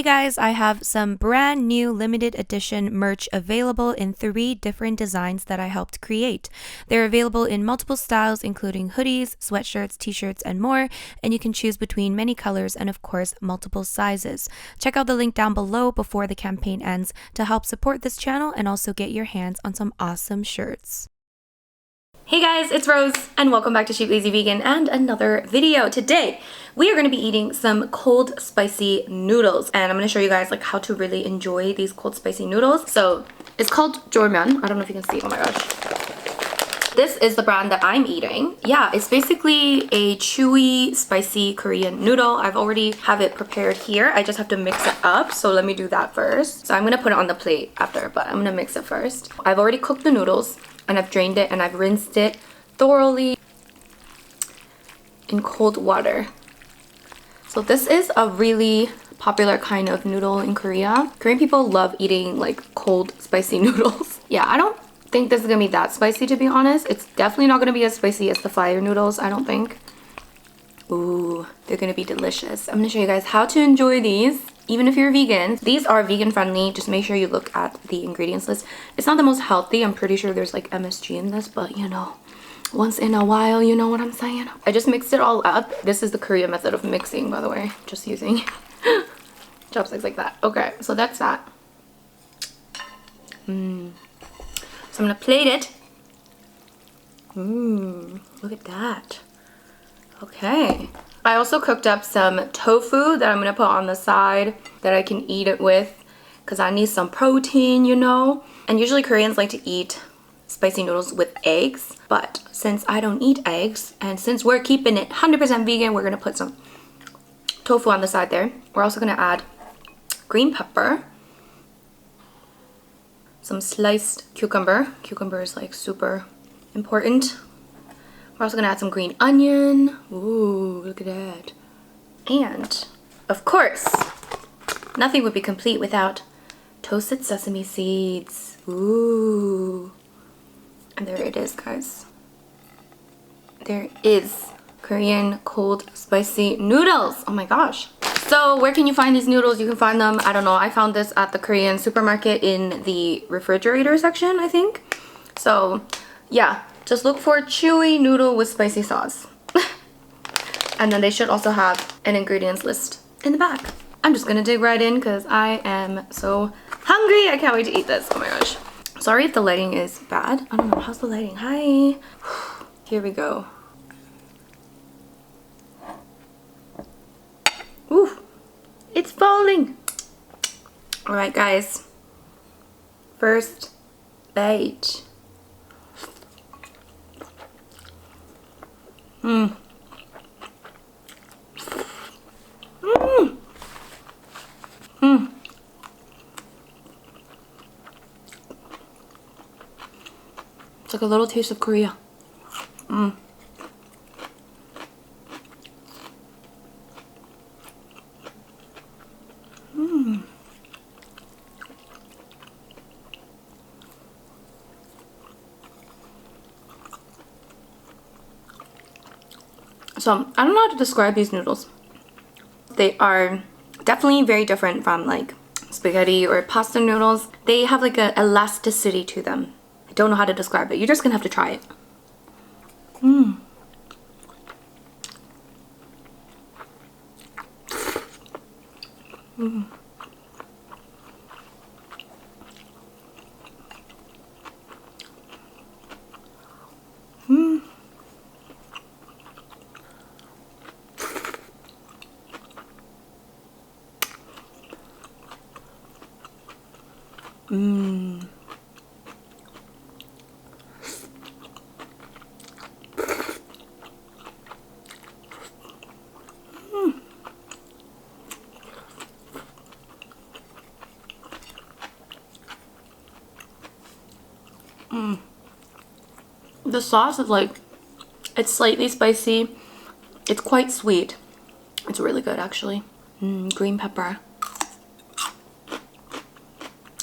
Hey guys, I have some brand new limited edition merch available in 3 different designs that I helped create. They're available in multiple styles, including hoodies, sweatshirts, t-shirts, and more, and you can choose between many colors and of course multiple sizes. Check out the link down below before the campaign ends to help support this channel and also get your hands on some awesome shirts. Hey guys, it's Rose and welcome back to Cheap Lazy Vegan and another video. Today we are going to be eating some cold spicy noodles and I'm going to show you guys like how to really enjoy these cold spicy noodles. So it's called Jormyeon. I don't know if you can see. Oh my gosh. This is the brand that I'm eating. Yeah, it's basically a chewy spicy Korean noodle. I've already have it prepared here. I just have to mix it up. So let me do that first. So I'm going to put it on the plate after, but I'm going to mix it first. I've already cooked the noodles. And I've drained it and I've rinsed it thoroughly in cold water. So this is a really popular kind of noodle in Korea. Korean people love eating like cold spicy noodles. Yeah, I don't think this is gonna be that spicy, to be honest. It's definitely not gonna be as spicy as the fire noodles, I don't think. Ooh, they're gonna be delicious. I'm gonna show you guys how to enjoy these. Even if you're vegan, these are vegan friendly. Just make sure you look at the ingredients list. It's not the most healthy. I'm pretty sure there's like MSG in this, but you know, once in a while, you know what I'm saying? I just mixed it all up. This is the Korean method of mixing, by the way. Just using chopsticks like that. Okay, so that's that. So I'm gonna plate it. Look at that. Okay. I also cooked up some tofu that I'm going to put on the side that I can eat it with because I need some protein, you know. And usually Koreans like to eat spicy noodles with eggs, but since I don't eat eggs and since we're keeping it 100% vegan, we're going to put some tofu on the side there. We're also going to add green pepper, some sliced cucumber. Cucumber is like super important. We're also going to add some green onion. Ooh, look at that. And, of course, nothing would be complete without toasted sesame seeds. Ooh. And there it is, guys. There is Korean cold spicy noodles. Oh my gosh. So where can you find these noodles? You can find them, I don't know, I found this at the Korean supermarket in the refrigerator section, I think. So, yeah. Just look for chewy noodle with spicy sauce. And then they should also have an ingredients list in the back. I'm just gonna dig right in because I am so hungry. I can't wait to eat this. Oh my gosh. Sorry if the lighting is bad. I don't know. How's the lighting? Hi. Here we go. Ooh, it's falling. All right, guys. First bite. It's like a little taste of Korea. So, I don't know how to describe these noodles. They are definitely very different from like spaghetti or pasta noodles. They have like an elasticity to them. I don't know how to describe it. You're just gonna have to try it. The sauce is like, it's slightly spicy. It's quite sweet. It's really good, actually. Green pepper.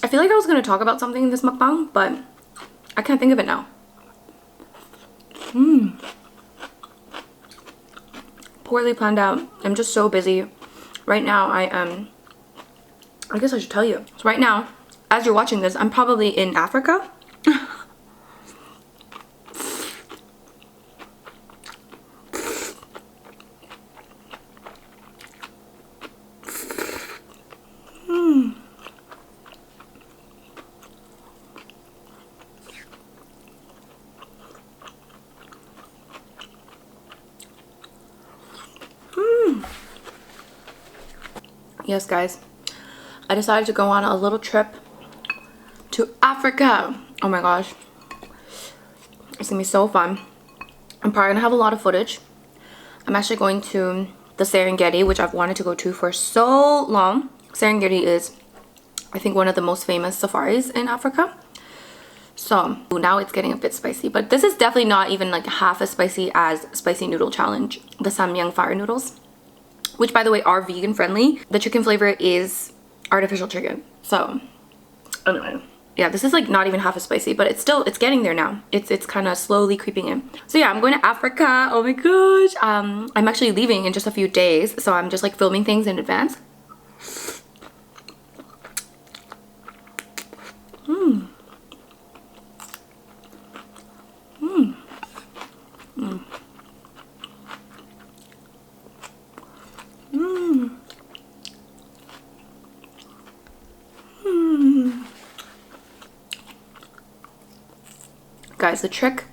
I feel like I was going to talk about something in this mukbang, but I can't think of it now. Poorly planned out. I'm just so busy. Right now I am I guess I should tell you. So right now, as you're watching this, I'm probably in Africa. Yes, guys, I decided to go on a little trip to Africa. Oh my gosh, it's gonna be so fun. I'm probably gonna have a lot of footage. I'm actually going to the Serengeti, which I've wanted to go to for so long. Serengeti is, I think, one of the most famous safaris in Africa. So now it's getting a bit spicy, but this is definitely not even like half as spicy as Spicy Noodle Challenge, the Samyang fire noodles, which by the way are vegan friendly. The chicken flavor is artificial chicken. So anyway, yeah, this is like not even half as spicy, but it's getting there now. It's kind of slowly creeping in. So yeah, I'm going to Africa. Oh my gosh. I'm actually leaving in just a few days, so I'm just like filming things in advance. Guys, the trick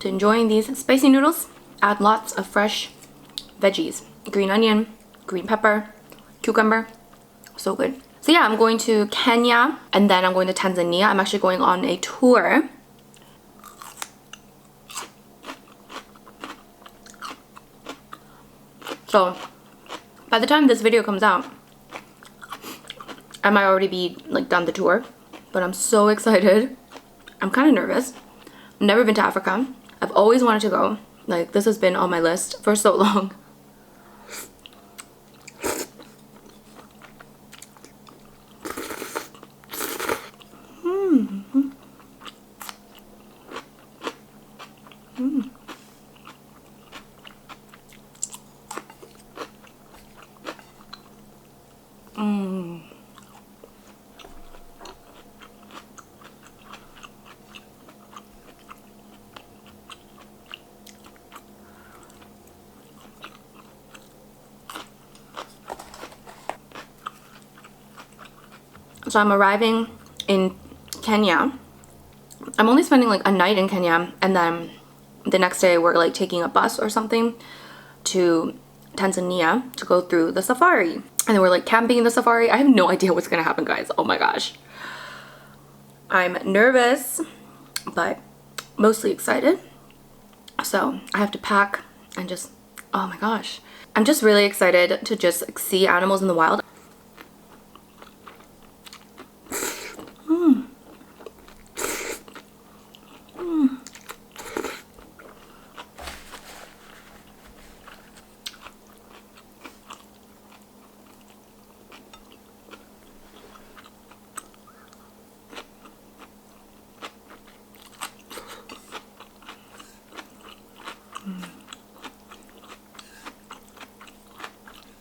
to enjoying these spicy noodles, add lots of fresh veggies. Green onion, green pepper, cucumber. So good. So yeah, I'm going to Kenya and then I'm going to Tanzania. I'm actually going on a tour. So by the time this video comes out, I might already be like done the tour, but I'm so excited. I'm kind of nervous. I've never been to Africa. I've always wanted to go. Like, this has been on my list for so long. So I'm arriving in Kenya. I'm only spending like a night in Kenya, and then the next day we're like taking a bus or something to Tanzania to go through the safari. And then we're like camping in the safari. I have no idea what's gonna happen, guys. Oh my gosh. I'm nervous, but mostly excited. So I have to pack and just, oh my gosh. I'm just really excited to just like, see animals in the wild.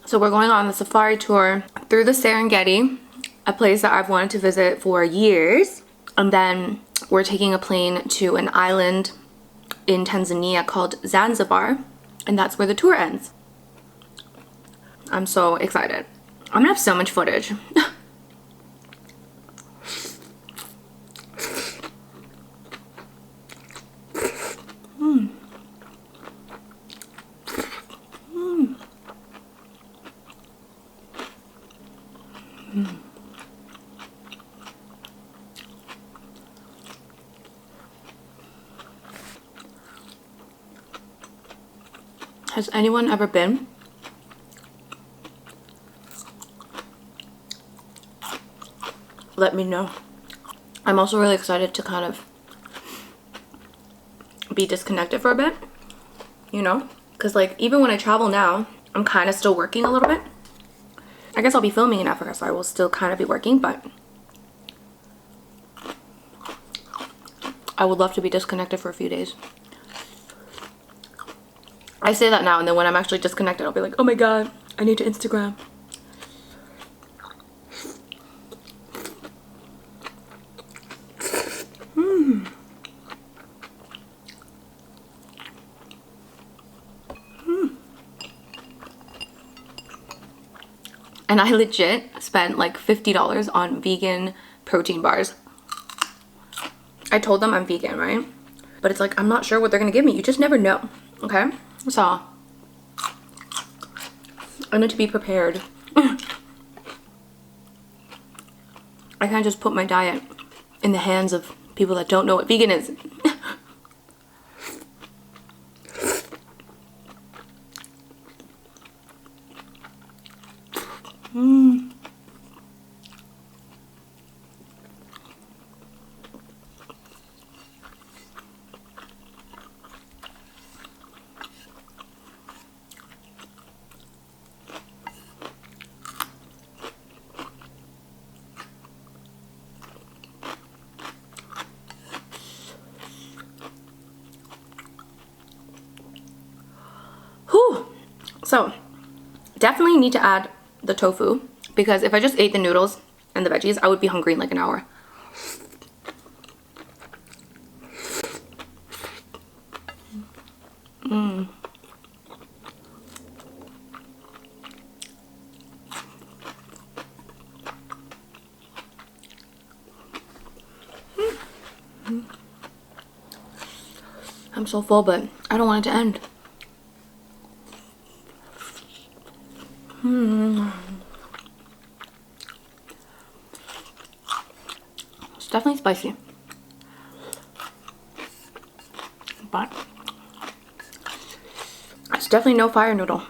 So we're going on the safari tour through the Serengeti, a place that I've wanted to visit for years. And then we're taking a plane to an island in Tanzania called Zanzibar, and that's where the tour ends. I'm so excited. I'm gonna have so much footage. Has anyone ever been? Let me know. I'm also really excited to kind of be disconnected for a bit, you know? Because like even when I travel now, I'm kind of still working a little bit. I guess I'll be filming in Africa, so I will still kind of be working, but I would love to be disconnected for a few days. I say that now, and then when I'm actually disconnected, I'll be like, oh my god, I need to Instagram. And I legit spent like $50 on vegan protein bars. I told them I'm vegan, right? But it's like, I'm not sure what they're gonna give me. You just never know, okay? So, I need to be prepared. I can't just put my diet in the hands of people that don't know what vegan is. Whew. So, definitely need to add the tofu, because if I just ate the noodles and the veggies, I would be hungry in like an hour. I'm so full, but I don't want it to end. It's definitely spicy, but it's definitely no fire noodle.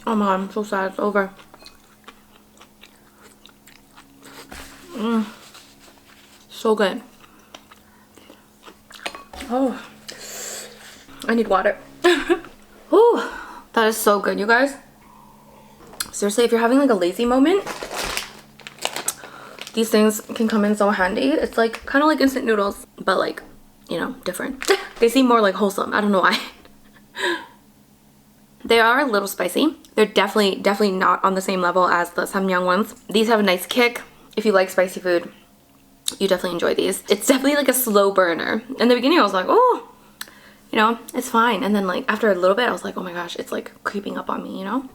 Oh my god, I'm so sad it's over. So good. Oh, I need water. Whew, that is so good, you guys. Seriously, if you're having like a lazy moment, these things can come in so handy. It's like kind of like instant noodles, but like, you know, different. They seem more like wholesome. I don't know why. They are a little spicy. They're definitely not on the same level as the samyang ones. These have a nice kick. If you like spicy food, you definitely enjoy these. It's definitely like a slow burner. In the beginning, I was like, oh, you know, it's fine. And then like after a little bit, I was like, oh my gosh, it's like creeping up on me, you know?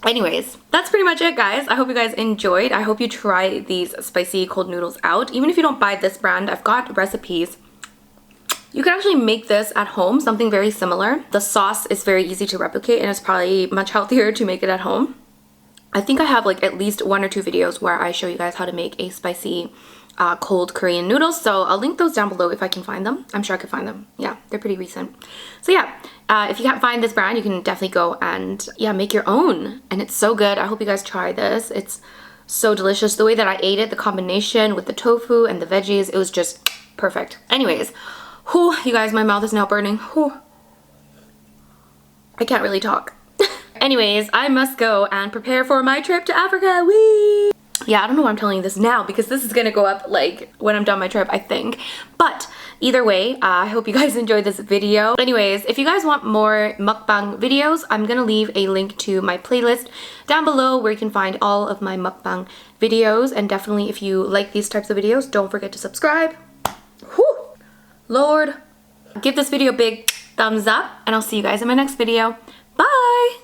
Anyways, that's pretty much it, guys. I hope you guys enjoyed. I hope you try these spicy cold noodles out. Even if you don't buy this brand, I've got recipes. You can actually make this at home, something very similar. The sauce is very easy to replicate and it's probably much healthier to make it at home. I think I have like at least 1 or 2 videos where I show you guys how to make a spicy cold Korean noodles. So I'll link those down below if I can find them. I'm sure I could find them. Yeah, they're pretty recent. So yeah, if you can't find this brand, you can definitely go and yeah, make your own. And it's so good. I hope you guys try this. It's so delicious. The way that I ate it, the combination with the tofu and the veggies, it was just perfect. Anyways, whew, you guys, my mouth is now burning. Whew. I can't really talk. Anyways, I must go and prepare for my trip to Africa. Whee! Yeah, I don't know why I'm telling you this now because this is gonna go up like when I'm done my trip, I think. But either way, I hope you guys enjoyed this video. Anyways, if you guys want more mukbang videos, I'm gonna leave a link to my playlist down below where you can find all of my mukbang videos. And definitely if you like these types of videos, don't forget to subscribe. Whew! Lord, give this video a big thumbs up and I'll see you guys in my next video. Bye!